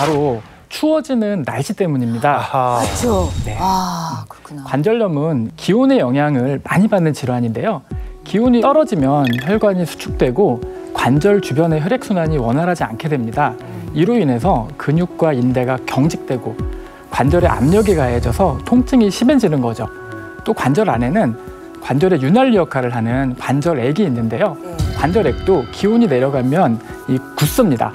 바로 추워지는 날씨 때문입니다. 그렇죠. 네. 아, 그렇구나. 관절염은 기온의 영향을 많이 받는 질환인데요. 기온이 떨어지면 혈관이 수축되고 관절 주변의 혈액순환이 원활하지 않게 됩니다. 이로 인해서 근육과 인대가 경직되고 관절에 압력이 가해져서 통증이 심해지는 거죠. 또 관절 안에는 관절의 윤활유 역할을 하는 관절액이 있는데요. 관절액도 기온이 내려가면 굳습니다.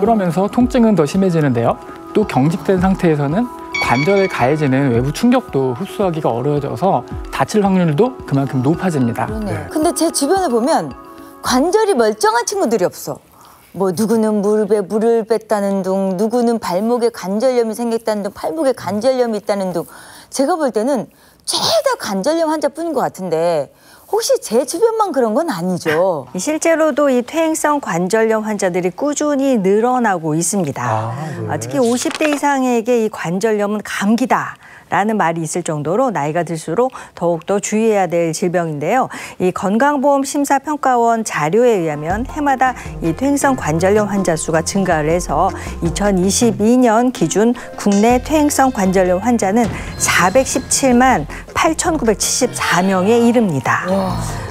그러면서 통증은 더 심해지는데요. 또 경직된 상태에서는 관절에 가해지는 외부 충격도 흡수하기가 어려워져서 다칠 확률도 그만큼 높아집니다. 그러네요. 근데 제 주변에 보면 관절이 멀쩡한 친구들이 없어. 뭐 누구는 무릎에 물을 뺐다는 둥, 누구는 발목에 관절염이 생겼다는 둥, 팔목에 관절염이 있다는 둥. 제가 볼 때는 죄다 관절염 환자뿐인 것 같은데 혹시 제 주변만 그런 건 아니죠? 실제로도 이 퇴행성 관절염 환자들이 꾸준히 늘어나고 있습니다. 특히 50대 이상에게 이 관절염은 감기다. 라는 말이 있을 정도로 나이가 들수록 더욱더 주의해야 될 질병인데요. 이 건강보험심사평가원 자료에 의하면 해마다 이 퇴행성 관절염 환자 수가 증가를 해서 2022년 기준 국내 퇴행성 관절염 환자는 417만 8,974명에 이릅니다.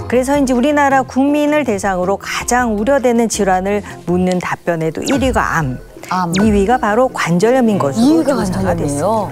그래서 이제 우리나라 국민을 대상으로 가장 우려되는 질환을 묻는 답변에도 1위가 암. 2위가 바로 관절염인 것으로 2위가 관절염이에요.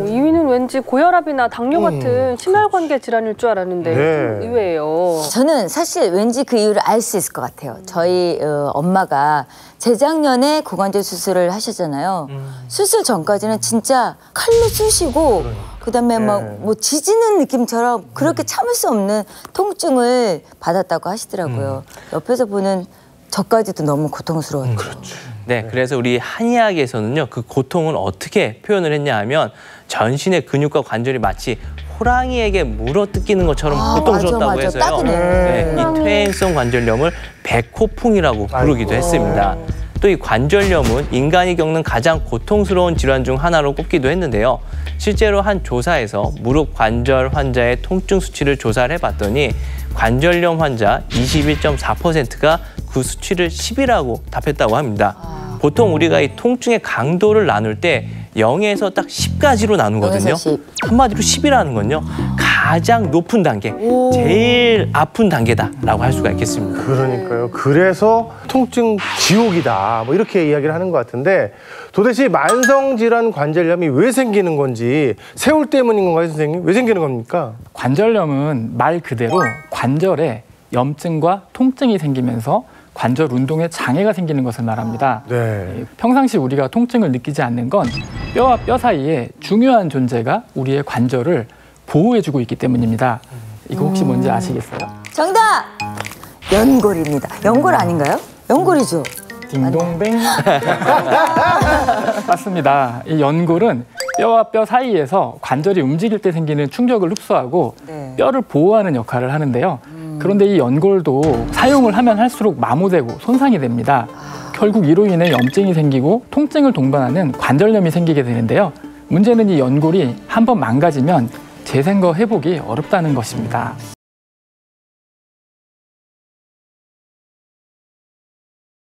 2위는 왠지 고혈압이나 당뇨 같은 심혈관계 질환일 줄 알았는데 좀 의외예요. 저는 사실 왠지 그 이유를 알 수 있을 것 같아요. 저희 엄마가 재작년에 고관절 수술을 하셨잖아요. 수술 전까지는 진짜 칼로 쑤시고 그다음에 막 뭐 지지는 느낌처럼 그렇게 참을 수 없는 통증을 받았다고 하시더라고요. 옆에서 보는 저까지도 너무 고통스러웠죠. 그렇죠. 네, 그래서 우리 한의학에서는요, 그 고통을 어떻게 표현을 했냐 하면 전신의 근육과 관절이 마치 호랑이에게 물어뜯기는 것처럼 고통스럽다고 해서요. 네, 이 퇴행성 관절염을 백호풍이라고 부르기도 했습니다. 또 이 관절염은 인간이 겪는 가장 고통스러운 질환 중 하나로 꼽기도 했는데요. 실제로 한 조사에서 무릎 관절 환자의 통증 수치를 조사를 해봤더니 관절염 환자 21.4%가 그 수치를 10이라고 답했다고 합니다. 보통 우리가 이 통증의 강도를 나눌 때 0에서 딱 10까지로 나누거든요. 10. 한마디로 10이라는 건요. 가장 높은 단계, 제일 아픈 단계다라고 할 수가 있겠습니다. 그러니까요. 그래서 통증 지옥이다. 뭐 이렇게 이야기를 하는 것 같은데 도대체 만성질환 관절염이 왜 생기는 건지 세월 때문인 건가요, 선생님? 왜 생기는 겁니까? 관절염은 말 그대로 관절에 염증과 통증이 생기면서 관절 운동에 장애가 생기는 것을 말합니다. 평상시 우리가 통증을 느끼지 않는 건 뼈와 뼈 사이에 중요한 존재가 우리의 관절을 보호해주고 있기 때문입니다. 이거 혹시 뭔지 아시겠어요? 정답! 연골입니다. 연골 아닌가요? 연골이죠. 딩동댕. 맞습니다. 이 연골은 뼈와 뼈 사이에서 관절이 움직일 때 생기는 충격을 흡수하고 뼈를 보호하는 역할을 하는데요. 그런데 이 연골도 사용을 하면 할수록 마모되고 손상이 됩니다. 결국 이로 인해 염증이 생기고 통증을 동반하는 관절염이 생기게 되는데요. 문제는 이 연골이 한번 망가지면 재생과 회복이 어렵다는 것입니다.